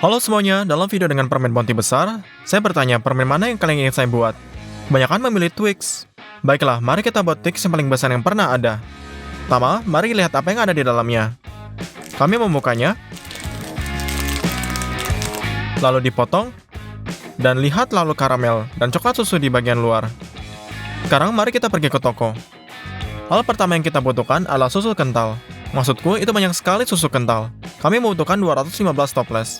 Halo semuanya, dalam video dengan permen bounty besar, saya bertanya permen mana yang kalian ingin saya buat. Kebanyakan memilih Twix. Baiklah, mari kita buat Twix yang paling besar yang pernah ada. Pertama, mari lihat apa yang ada di dalamnya. Kami membukanya, lalu dipotong, dan lihat lalu karamel dan coklat susu di bagian luar. Sekarang mari kita pergi ke toko. Hal pertama yang kita butuhkan adalah susu kental. Maksudku, itu banyak sekali susu kental. Kami membutuhkan 215 toples.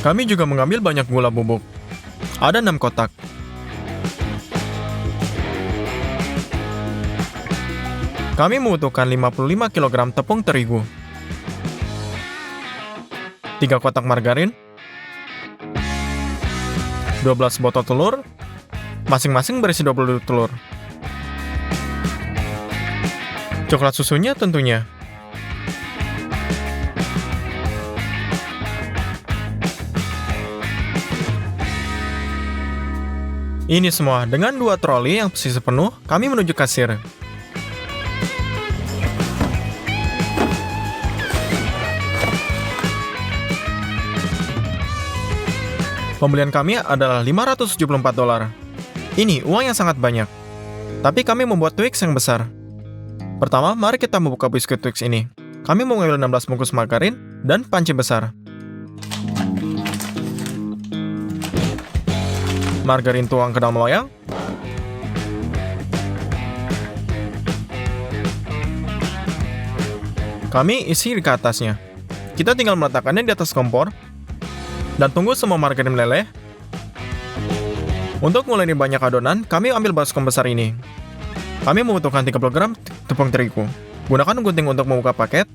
Kami juga mengambil banyak gula bubuk. Ada 6 kotak. Kami membutuhkan 55 kg tepung terigu. 3 kotak margarin, 12 botol telur, masing-masing berisi 20 telur. Coklat susunya tentunya. Ini semua dengan 2 troli yang posisi penuh, kami menuju kasir. Pembelian kami adalah $574. Ini uang yang sangat banyak. Tapi kami membuat Twix yang besar. Pertama, mari kita membuka biskuit Twix ini. Kami mengambil 16 bungkus margarin dan panci besar. Margarin tuang ke dalam loyang. Kami isi ke atasnya. Kita tinggal meletakkannya di atas kompor dan tunggu semua margarin meleleh. Untuk nguleni banyak adonan, kami ambil baskom besar ini. Kami membutuhkan 30 gram tepung terigu. Gunakan gunting untuk membuka paket.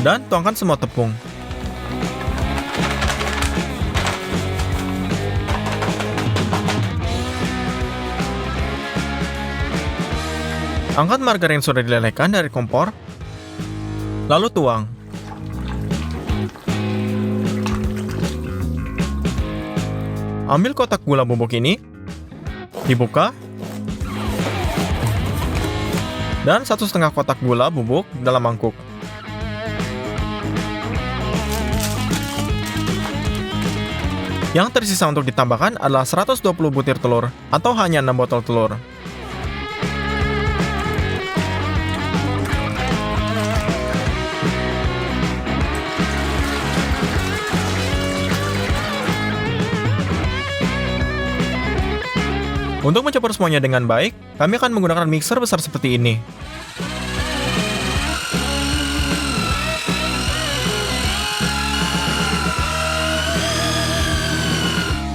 Dan tuangkan semua tepung. Angkat margarin yang sudah dilelehkan dari kompor, lalu tuang. Ambil kotak gula bubuk ini, dibuka, dan 1,5 kotak gula bubuk dalam mangkuk. Yang tersisa untuk ditambahkan adalah 120 butir telur, atau hanya 6 botol telur. Untuk mencampur semuanya dengan baik, kami akan menggunakan mixer besar seperti ini.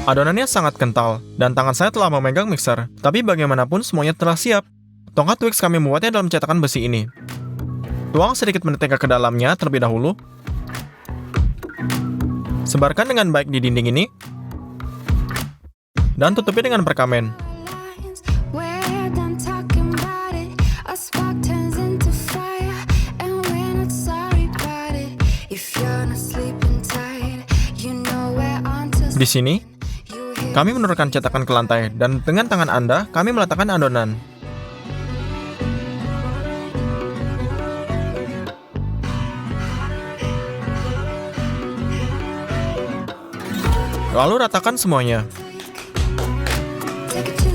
Adonannya sangat kental, dan tangan saya telah memegang mixer. Tapi bagaimanapun semuanya telah siap. Tongkat Twix kami membuatnya dalam cetakan besi ini. Tuang sedikit mentega ke dalamnya terlebih dahulu. Sebarkan dengan baik di dinding ini. Dan tutupi dengan perkamen. Di sini, kami menurunkan cetakan ke lantai, dan dengan tangan Anda, kami meletakkan adonan. Lalu ratakan semuanya.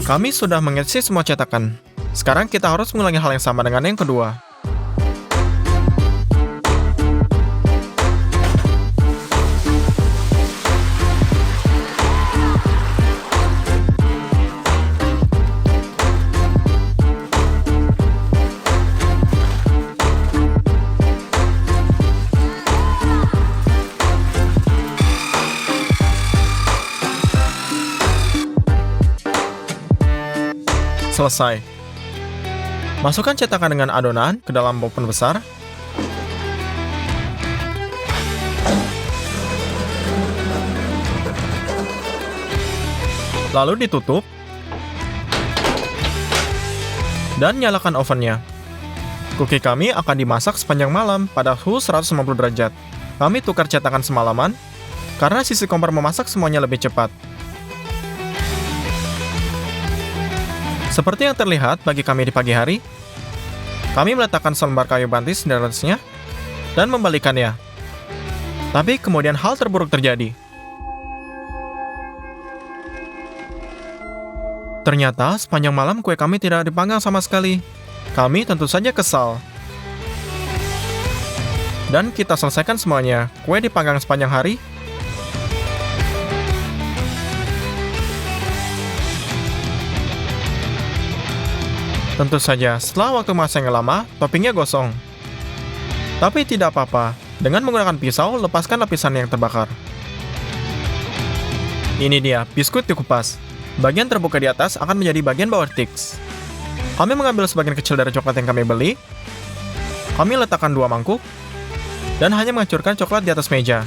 Kami sudah mengisi semua cetakan. Sekarang kita harus mengulangi hal yang sama dengan yang kedua. Selesai. Masukkan cetakan dengan adonan ke dalam oven besar. Lalu ditutup. Dan nyalakan ovennya. Kuki kami akan dimasak sepanjang malam pada suhu 150 derajat. Kami tukar cetakan semalaman, karena sisi kompor memasak semuanya lebih cepat. Seperti yang terlihat bagi kami di pagi hari, kami meletakkan selembar kayu bantis di atasnya dan membalikannya. Tapi kemudian hal terburuk terjadi. Ternyata sepanjang malam kue kami tidak dipanggang sama sekali. Kami tentu saja kesal. Dan kita selesaikan semuanya. Kue dipanggang sepanjang hari. Tentu saja, setelah waktu masak yang lama, toppingnya gosong. Tapi tidak apa-apa. Dengan menggunakan pisau, lepaskan lapisan yang terbakar. Ini dia, biskuit dikupas. Bagian terbuka di atas akan menjadi bagian bawah tiks. Kami mengambil sebagian kecil dari coklat yang kami beli. Kami letakkan 2 mangkuk, dan hanya menghancurkan coklat di atas meja.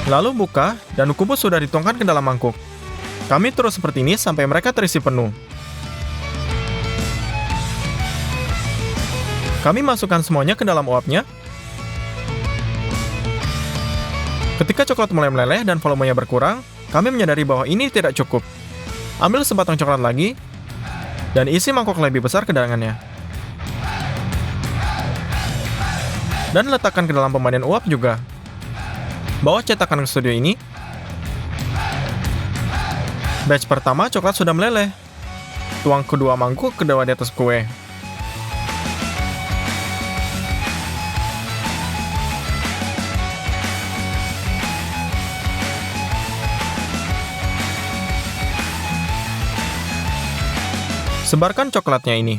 Lalu buka, dan kubus sudah dituangkan ke dalam mangkuk. Kami terus seperti ini sampai mereka terisi penuh. Kami masukkan semuanya ke dalam uapnya. Ketika coklat mulai meleleh dan volumenya berkurang, kami menyadari bahwa ini tidak cukup. Ambil sebatang coklat lagi, dan isi mangkok lebih besar ke dalamnya. Dan letakkan ke dalam pemandian uap juga. Bawa cetakan ke studio ini. Batch pertama coklat sudah meleleh. Tuang kedua mangkuk ke bawah di atas kue. Sebarkan coklatnya ini.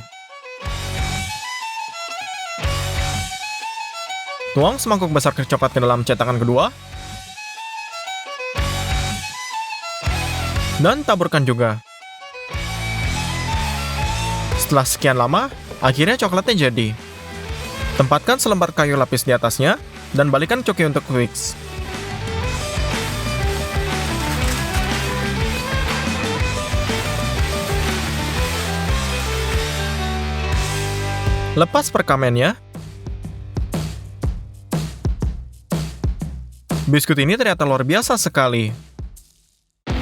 Tuang semangkuk besar coklat ke dalam cetakan kedua. Dan taburkan juga. Setelah sekian lama, akhirnya coklatnya jadi. Tempatkan selembar kayu lapis di atasnya, dan balikan coki untuk Twix. Lepas perkamennya. Biskuit ini ternyata luar biasa sekali.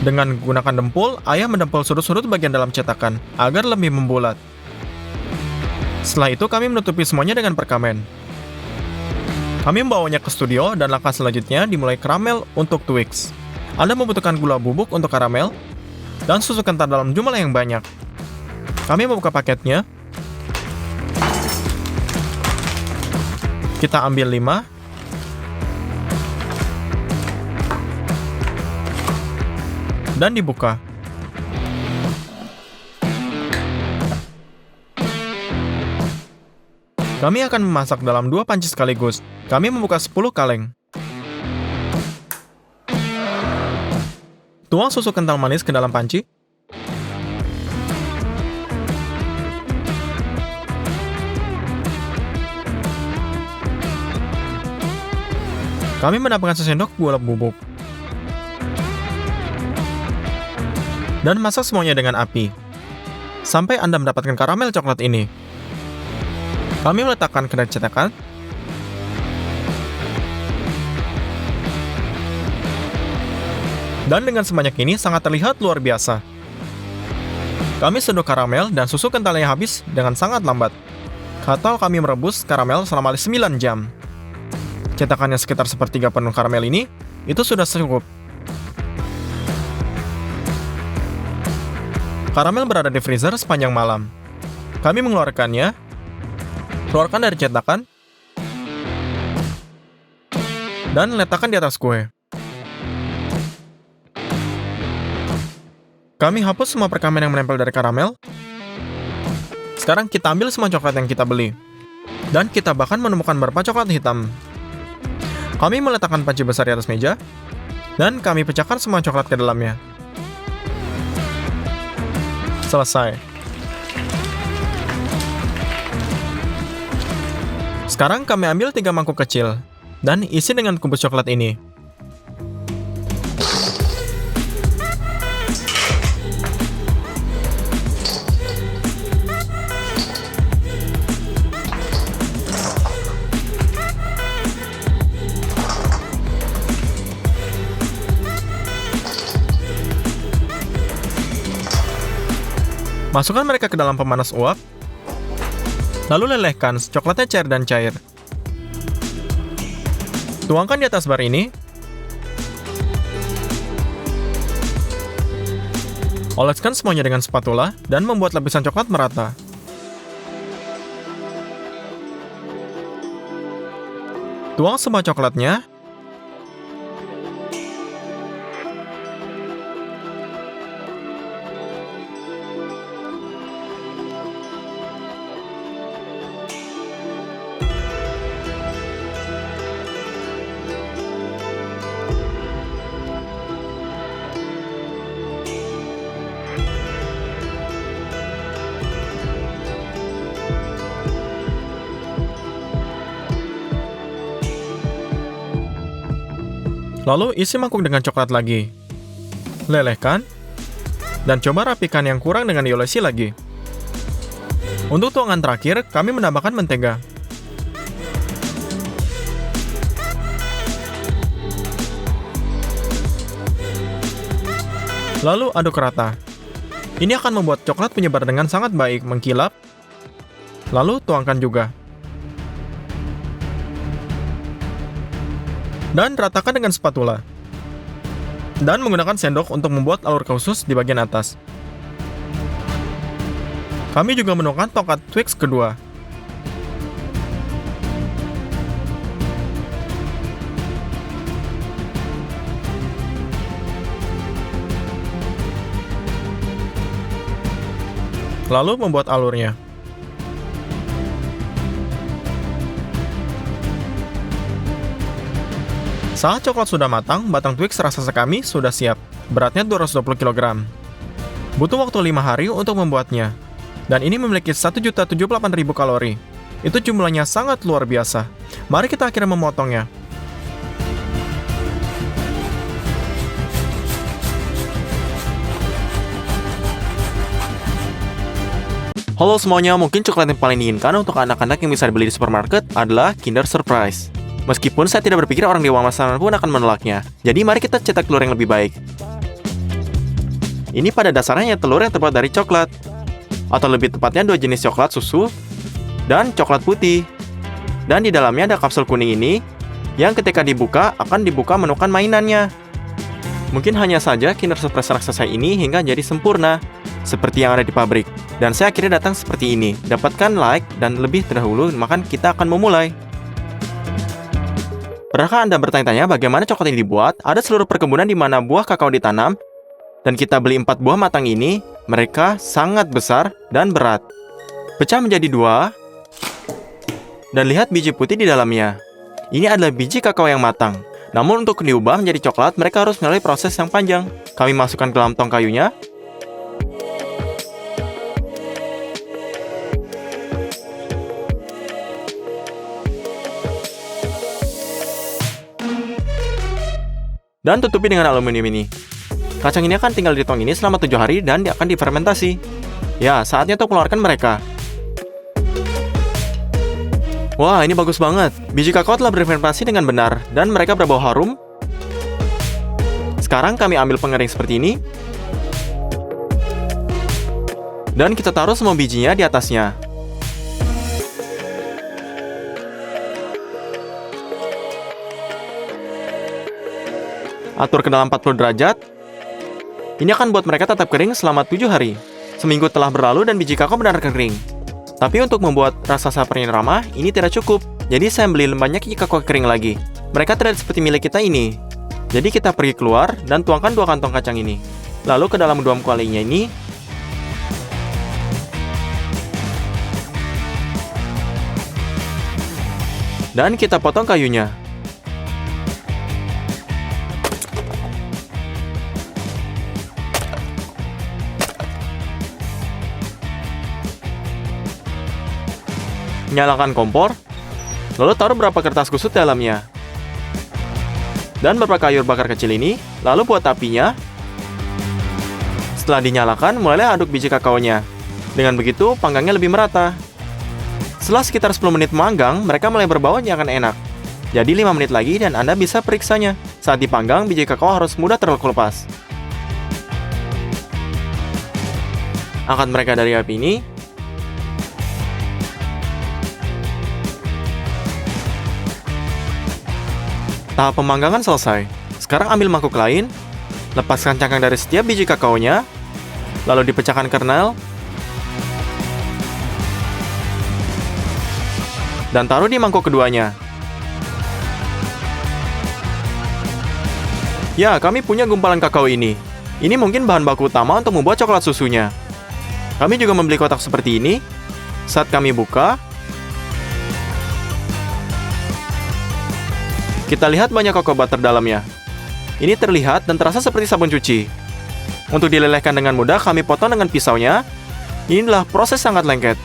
Dengan menggunakan dempul, ayah mendempul sudut-sudut bagian dalam cetakan agar lebih membulat. Setelah itu kami menutupi semuanya dengan perkamen. Kami membawanya ke studio dan langkah selanjutnya dimulai karamel untuk Twix. Anda membutuhkan gula bubuk untuk karamel dan susu kental dalam jumlah yang banyak. Kami membuka paketnya. Kita ambil 5. Dan dibuka. Kami akan memasak dalam 2 panci sekaligus. Kami membuka 10 kaleng. Tuang susu kental manis ke dalam panci. Kami menambahkan sesendok gula bubuk. Dan masak semuanya dengan api. Sampai Anda mendapatkan karamel coklat ini. Kami meletakkan ke dalam cetakan. Dan dengan sebanyak ini sangat terlihat luar biasa. Kami seduk karamel dan susu kentalnya habis dengan sangat lambat. Atau kami merebus karamel selama 9 jam. Cetakannya sekitar sepertiga penuh karamel ini, itu sudah cukup. Karamel berada di freezer sepanjang malam. Kami mengeluarkannya, keluarkan dari cetakan, dan letakkan di atas kue. Kami hapus semua perkamen yang menempel dari karamel. Sekarang kita ambil semua coklat yang kita beli. Dan kita bahkan menemukan beberapa coklat hitam. Kami meletakkan panci besar di atas meja, dan kami pecahkan semua coklat ke dalamnya. Selesai. Sekarang kami ambil 3 mangkuk kecil, dan isi dengan kubus coklat ini. Masukkan mereka ke dalam pemanas uap, lalu lelehkan coklatnya cair dan cair. Tuangkan di atas bar ini. Oleskan semuanya dengan spatula dan membuat lapisan coklat merata. Tuang semua coklatnya. Lalu isi mangkuk dengan coklat lagi. Lelehkan, dan coba rapikan yang kurang dengan diolesi lagi. Untuk tuangan terakhir, kami menambahkan mentega. Lalu aduk rata. Ini akan membuat coklat menyebar dengan sangat baik, mengkilap. Lalu tuangkan juga. Dan ratakan dengan spatula. Dan menggunakan sendok untuk membuat alur khusus di bagian atas. Kami juga menemukan tongkat Twix kedua. Lalu membuat alurnya. Saat coklat sudah matang, batang Twix raksasa kami sudah siap. Beratnya 220 kg. Butuh waktu 5 hari untuk membuatnya. Dan ini memiliki 1.078.000 kalori. Itu jumlahnya sangat luar biasa. Mari kita akhirnya memotongnya. Halo semuanya, mungkin coklat yang paling diinginkan untuk anak-anak yang bisa dibeli di supermarket adalah Kinder Surprise. Meskipun saya tidak berpikir orang dewasa pun akan menolaknya. Jadi mari kita cetak telur yang lebih baik. Ini pada dasarnya telur yang terbuat dari coklat. Atau lebih tepatnya 2 jenis coklat susu dan coklat putih. Dan di dalamnya ada kapsul kuning ini yang ketika dibuka akan dibuka menemukan mainannya. Mungkin hanya saja Kinder Surprise raksasa ini hingga jadi sempurna seperti yang ada di pabrik. Dan saya akhirnya datang seperti ini. Dapatkan like dan lebih terdahulu, maka kita akan memulai. Pernahkah Anda bertanya-tanya bagaimana coklat ini dibuat? Ada seluruh perkebunan di mana buah kakao ditanam, dan kita beli 4 buah matang ini. Mereka sangat besar dan berat. Pecah menjadi 2, dan lihat biji putih di dalamnya. Ini adalah biji kakao yang matang. Namun untuk diubah menjadi coklat, mereka harus melalui proses yang panjang. Kami masukkan ke dalam tong kayunya. Dan tutupi dengan aluminium ini. Kacang ini akan tinggal di tong ini selama 7 hari dan akan difermentasi. Ya, saatnya untuk keluarkan mereka. Wah, ini bagus banget. Biji kakao telah berfermentasi dengan benar dan mereka berbau harum. Sekarang kami ambil pengering seperti ini. Dan kita taruh semua bijinya di atasnya. Atur ke dalam 40 derajat. Ini akan buat mereka tetap kering selama 7 hari. Seminggu telah berlalu dan biji kakao benar kering. Tapi untuk membuat raksasa penyerama, ini tidak cukup. Jadi saya beli banyak biji kakao kering lagi. Mereka tidak seperti milik kita ini. Jadi kita pergi keluar dan tuangkan 2 kantong kacang ini. Lalu ke dalam 2 kualinya ini. Dan kita potong kayunya. Nyalakan kompor, lalu taruh beberapa kertas kusut dalamnya. Dan beberapa kayu bakar kecil ini, lalu buat apinya. Setelah dinyalakan, mulailah aduk biji kakaonya. Dengan begitu, panggangnya lebih merata. Setelah sekitar 10 menit memanggang, mereka mulai berbau yang akan enak. Jadi 5 menit lagi dan Anda bisa periksanya. Saat dipanggang, biji kakao harus mudah terkelupas. Angkat mereka dari api ini. Tahap pemanggangan selesai. Sekarang ambil mangkuk lain, lepaskan cangkang dari setiap biji kakaonya, lalu dipecahkan kernel, dan taruh di mangkuk keduanya. Ya, kami punya gumpalan kakao ini. Ini mungkin bahan baku utama untuk membuat coklat susunya. Kami juga membeli kotak seperti ini. Saat kami buka, kita lihat banyak kakao butter dalamnya. Ini terlihat dan terasa seperti sabun cuci. Untuk dilelehkan dengan mudah, kami potong dengan pisaunya. Inilah proses sangat lengket.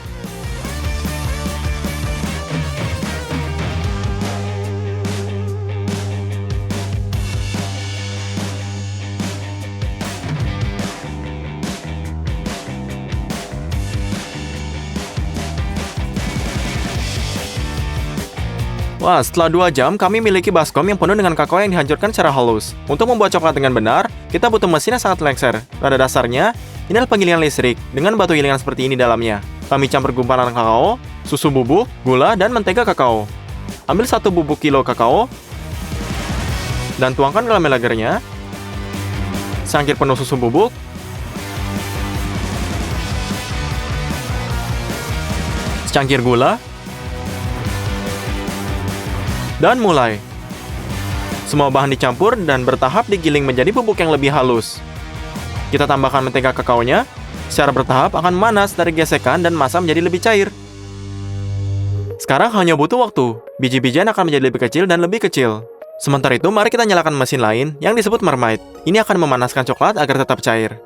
Wah, setelah 2 jam, kami memiliki baskom yang penuh dengan kakao yang dihancurkan secara halus. Untuk membuat coklat dengan benar, kita butuh mesin yang sangat lengser. Pada dasarnya, ini adalah penggilingan listrik, dengan batu gilingan seperti ini dalamnya. Kami campur gumpalan kakao, susu bubuk, gula, dan mentega kakao. Ambil 1 bubuk kilo kakao, dan tuangkan ke dalam lagernya. Secangkir penuh susu bubuk, secangkir gula, dan mulai. Semua bahan dicampur dan bertahap digiling menjadi bubuk yang lebih halus. Kita tambahkan mentega kakaonya. Secara bertahap akan memanas dari gesekan dan massa menjadi lebih cair. Sekarang hanya butuh waktu. Biji-bijian akan menjadi lebih kecil dan lebih kecil. Sementara itu, mari kita nyalakan mesin lain yang disebut marmite. Ini akan memanaskan coklat agar tetap cair.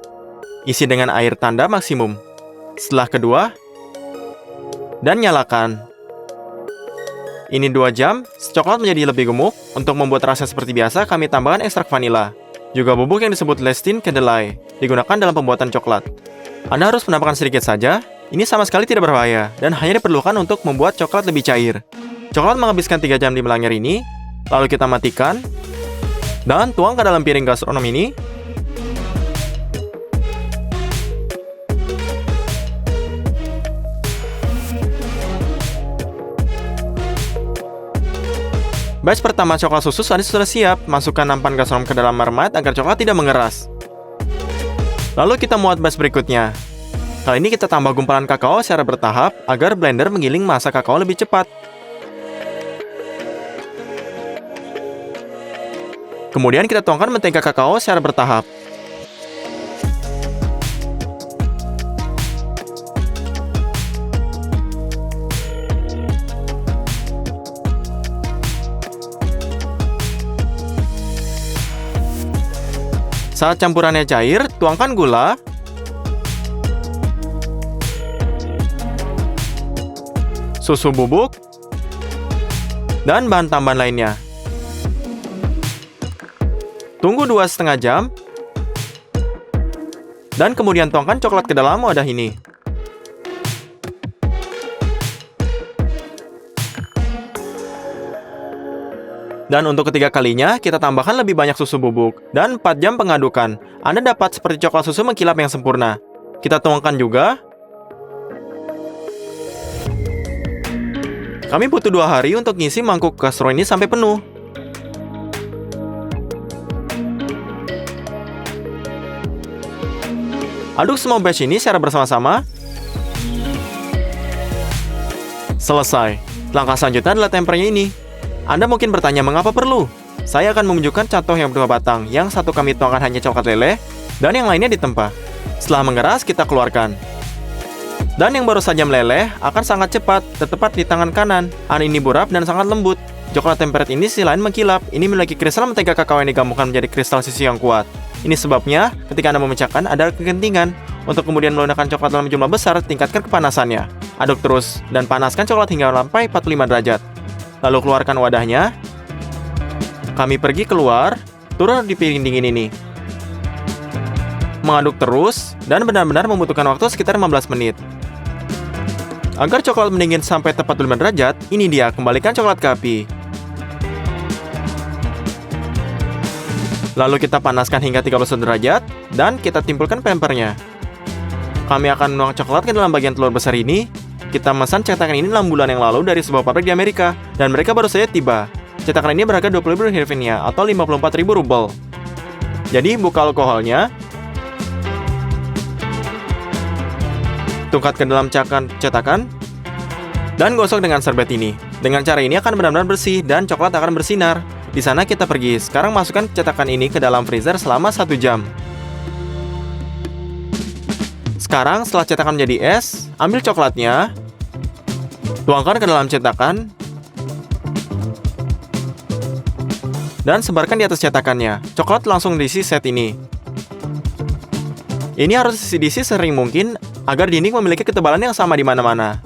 Isi dengan air tanda maksimum. Setelah kedua, dan nyalakan. Ini 2 jam, coklat menjadi lebih gemuk. Untuk membuat rasa seperti biasa, kami tambahkan ekstrak vanila. Juga bubuk yang disebut lecithin kedelai, digunakan dalam pembuatan coklat. Anda harus menambahkan sedikit saja. Ini sama sekali tidak berbahaya, dan hanya diperlukan untuk membuat coklat lebih cair. Coklat menghabiskan 3 jam di melanggar ini, lalu kita matikan, dan tuang ke dalam piring gastronom ini. Batch pertama coklat susu sudah siap. Masukkan nampan gastronom ke dalam marmite agar coklat tidak mengeras. Lalu kita muat batch berikutnya. Kali ini kita tambah gumpalan kakao secara bertahap agar blender menggiling massa kakao lebih cepat. Kemudian kita tuangkan mentega kakao secara bertahap. Saat campurannya cair, tuangkan gula, susu bubuk, dan bahan tambahan lainnya. Tunggu 2,5 jam, dan kemudian tuangkan coklat ke dalam wadah ini. Dan untuk ketiga kalinya, kita tambahkan lebih banyak susu bubuk. Dan 4 jam pengadukan. Anda dapat seperti coklat susu mengkilap yang sempurna. Kita tuangkan juga. Kami butuh 2 hari untuk ngisi mangkuk gastro ini sampai penuh. Aduk semua batch ini secara bersama-sama. Selesai. Langkah selanjutnya adalah tempernya ini. Anda mungkin bertanya mengapa perlu? Saya akan menunjukkan contoh yang berdua batang. Yang satu kami tuangkan hanya coklat leleh, dan yang lainnya ditempa. Setelah mengeras, kita keluarkan. Dan yang baru saja meleleh akan sangat cepat, tepat di tangan kanan. Ini burap dan sangat lembut. Coklat tempered ini sisi lain mengkilap. Ini memiliki kristal mentega kakao yang digabungkan menjadi kristal sisi yang kuat. Ini sebabnya, ketika Anda memecahkan, ada kegentingan. Untuk kemudian melenyapkan coklat dalam jumlah besar, tingkatkan kepanasannya. Aduk terus, dan panaskan coklat hingga sampai 45 derajat. Lalu keluarkan wadahnya. Kami pergi keluar, turun di piring dingin ini. Mengaduk terus, dan benar-benar membutuhkan waktu sekitar 15 menit. Agar coklat mendingin sampai tepat 45 derajat, ini dia, kembalikan coklat ke api. Lalu kita panaskan hingga 31 derajat, dan kita timpulkan pempernya. Kami akan menuang coklat ke dalam bagian telur besar ini. Kita memesan cetakan ini 6 bulan yang lalu dari sebuah pabrik di Amerika, dan mereka baru saja tiba. Cetakan ini berharga 20.000 hryvnia atau 54.000 rubel. Jadi, buka alkoholnya, tungkat ke dalam cetakan, dan gosok dengan serbet ini. Dengan cara ini akan benar-benar bersih dan coklat akan bersinar. Di sana kita pergi. Sekarang masukkan cetakan ini ke dalam freezer selama 1 jam. Sekarang setelah cetakan menjadi es, ambil coklatnya, tuangkan ke dalam cetakan, dan sebarkan di atas cetakannya. Coklat langsung diisi set ini. Ini harus diisi sering mungkin agar dinding memiliki ketebalan yang sama di mana-mana.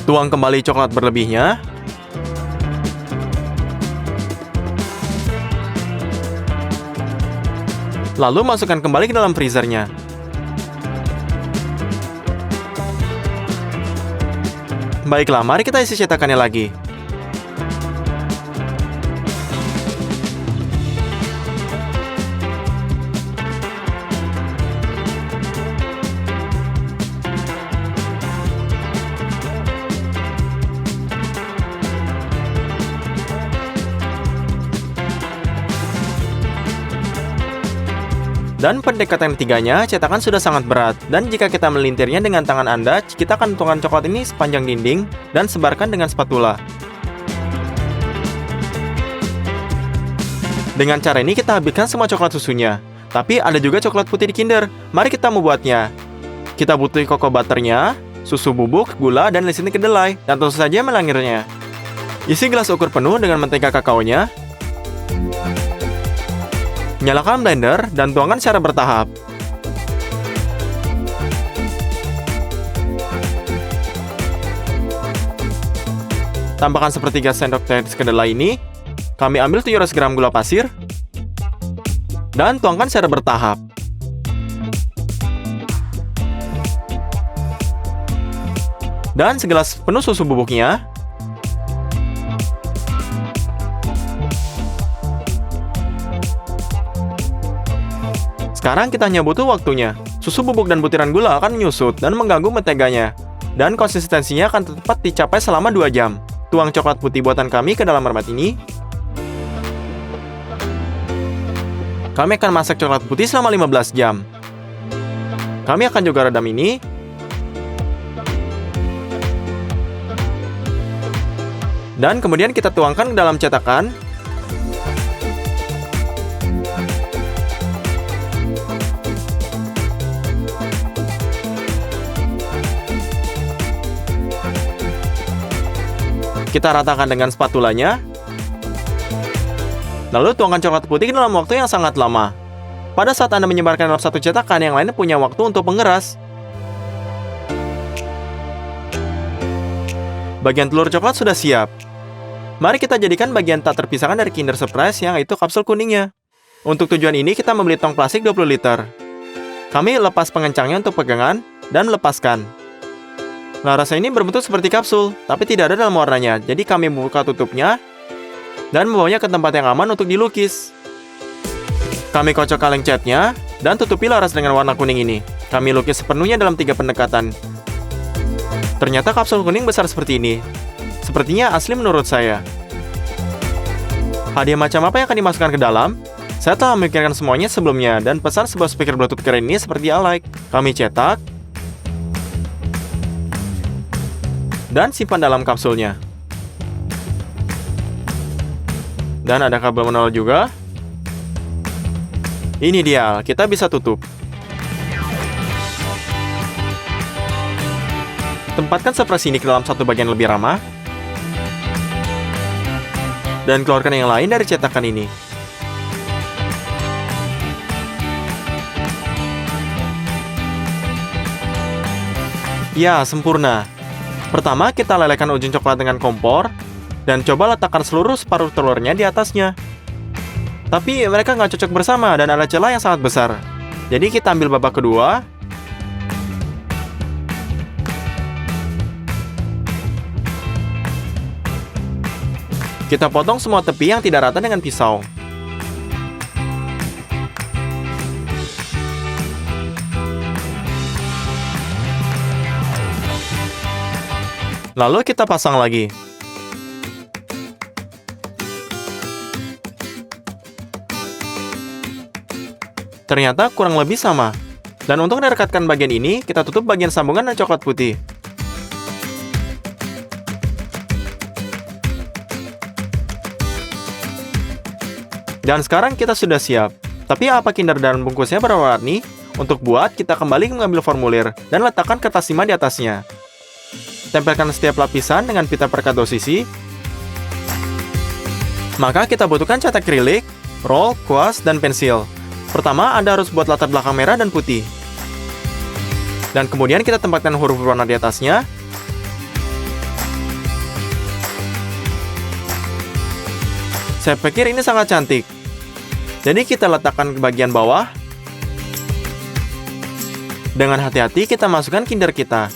Tuang kembali coklat berlebihnya. Lalu masukkan kembali ke dalam freezernya. Baiklah, mari kita isi cetakannya lagi. Dan pendekatan ketiganya, cetakan sudah sangat berat, dan jika kita melintirnya dengan tangan Anda, kita akan tuangkan coklat ini sepanjang dinding dan sebarkan dengan spatula. Dengan cara ini kita habiskan semua coklat susunya. Tapi ada juga coklat putih di Kinder. Mari kita membuatnya. Kita butuh cocoa butternya, susu bubuk, gula, dan lesitin kedelai, dan tentu saja melangirnya. Isi gelas ukur penuh dengan mentega kakaonya. Nyalakan blender dan tuangkan secara bertahap. Tambahkan sepertiga sendok teh kedelai ini. Kami ambil 700 gram gula pasir dan tuangkan secara bertahap. Dan segelas penuh susu bubuknya. Sekarang kita hanya butuh waktunya. Susu bubuk dan butiran gula akan menyusut dan mengganggu menteganya. Dan konsistensinya akan tepat dicapai selama 2 jam. Tuang coklat putih buatan kami ke dalam mermet ini. Kami akan masak coklat putih selama 15 jam. Kami akan juga redam ini. Dan kemudian kita tuangkan ke dalam cetakan. Kita ratakan dengan spatulanya. Lalu tuangkan coklat putih dalam waktu yang sangat lama. Pada saat Anda menyebarkan dalam satu cetakan, yang lainnya punya waktu untuk mengeras. Bagian telur coklat sudah siap. Mari kita jadikan bagian tak terpisahkan dari Kinder Surprise, yang itu kapsul kuningnya. Untuk tujuan ini, kita membeli tong plastik 20 liter. Kami lepas pengencangnya untuk pegangan dan melepaskan. Nah, rasa ini berbentuk seperti kapsul, tapi tidak ada dalam warnanya. Jadi kami membuka tutupnya dan membawanya ke tempat yang aman untuk dilukis. Kami kocok kaleng catnya dan tutupi laras dengan warna kuning ini. Kami lukis sepenuhnya dalam 3 pendekatan. Ternyata kapsul kuning besar seperti ini. Sepertinya asli menurut saya. Hadiah macam apa yang akan dimasukkan ke dalam? Saya telah memikirkan semuanya sebelumnya dan pesan sebuah speaker Bluetooth keren ini seperti alike. Kami cetak dan simpan dalam kapsulnya. Dan ada kabel manual juga. Ini dia, kita bisa tutup. Tempatkan surprise ini ke dalam satu bagian lebih ramah. Dan keluarkan yang lain dari cetakan ini. Ya, sempurna. Pertama, kita lelehkan ujung coklat dengan kompor. Dan coba letakkan seluruh separuh telurnya di atasnya. Tapi mereka nggak cocok bersama dan ada celah yang sangat besar. Jadi kita ambil babak kedua. Kita potong semua tepi yang tidak rata dengan pisau. Lalu kita pasang lagi. Ternyata kurang lebih sama. Dan untuk merekatkan bagian ini, kita tutup bagian sambungan dan coklat putih. Dan sekarang kita sudah siap. Tapi apa Kinder dan bungkusnya berwarna-warni? Untuk buat, kita kembali mengambil formulir dan letakkan kertas timah di atasnya. Tempelkan setiap lapisan dengan pita perekat 2 sisi. Maka kita butuhkan cat akrilik, roll, kuas, dan pensil. Pertama, Anda harus buat latar belakang merah dan putih. Dan kemudian kita tempatkan huruf berwarna di atasnya. Saya pikir ini sangat cantik. Jadi kita letakkan ke bagian bawah. Dengan hati-hati kita masukkan Kinder kita.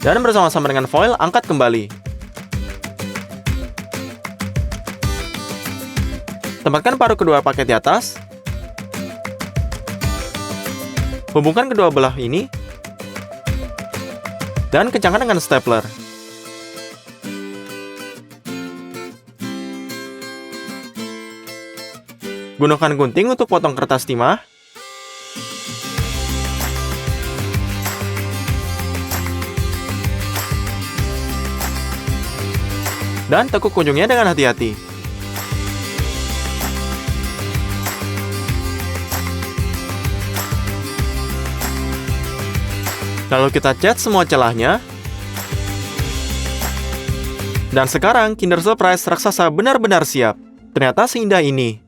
Dan bersama-sama dengan foil, angkat kembali. Tempatkan paruh kedua paket di atas. Hubungkan kedua belah ini. Dan kencangkan dengan stapler. Gunakan gunting untuk potong kertas timah. Dan tekuk ujungnya dengan hati-hati. Lalu kita cat semua celahnya. Dan sekarang Kinder Surprise raksasa benar-benar siap. Ternyata seindah ini.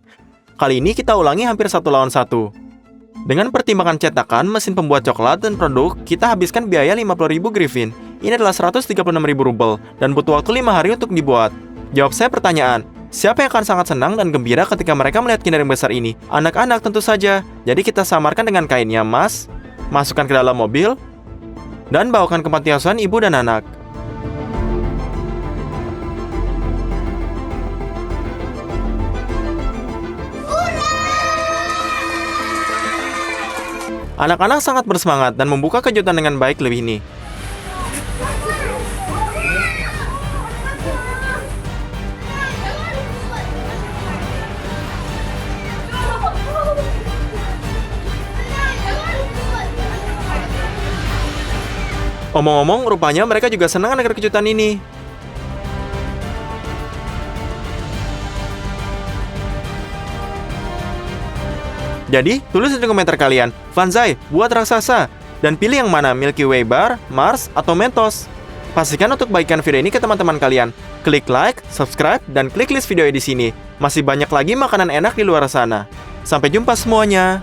Kali ini kita ulangi hampir 1 lawan 1. Dengan pertimbangan cetakan, mesin pembuat coklat, dan produk, kita habiskan biaya 50.000 Griffin. Ini adalah 136.000 rubel, dan butuh waktu 5 hari untuk dibuat. Jawab saya pertanyaan, siapa yang akan sangat senang dan gembira ketika mereka melihat Kinder yang besar ini? Anak-anak tentu saja. Jadi kita samarkan dengan kainnya emas, masukkan ke dalam mobil, dan bawakan ke panti asuhan ibu dan anak. Anak-anak sangat bersemangat dan membuka kejutan dengan baik lebih ini. Omong-omong, rupanya mereka juga senang dengan kejutan ini. Jadi, tulis di komentar kalian, Vanzai, buat raksasa, dan pilih yang mana, Milky Way Bar, Mars, atau Mentos. Pastikan untuk bagikan video ini ke teman-teman kalian. Klik like, subscribe, dan klik list video di sini. Masih banyak lagi makanan enak di luar sana. Sampai jumpa semuanya.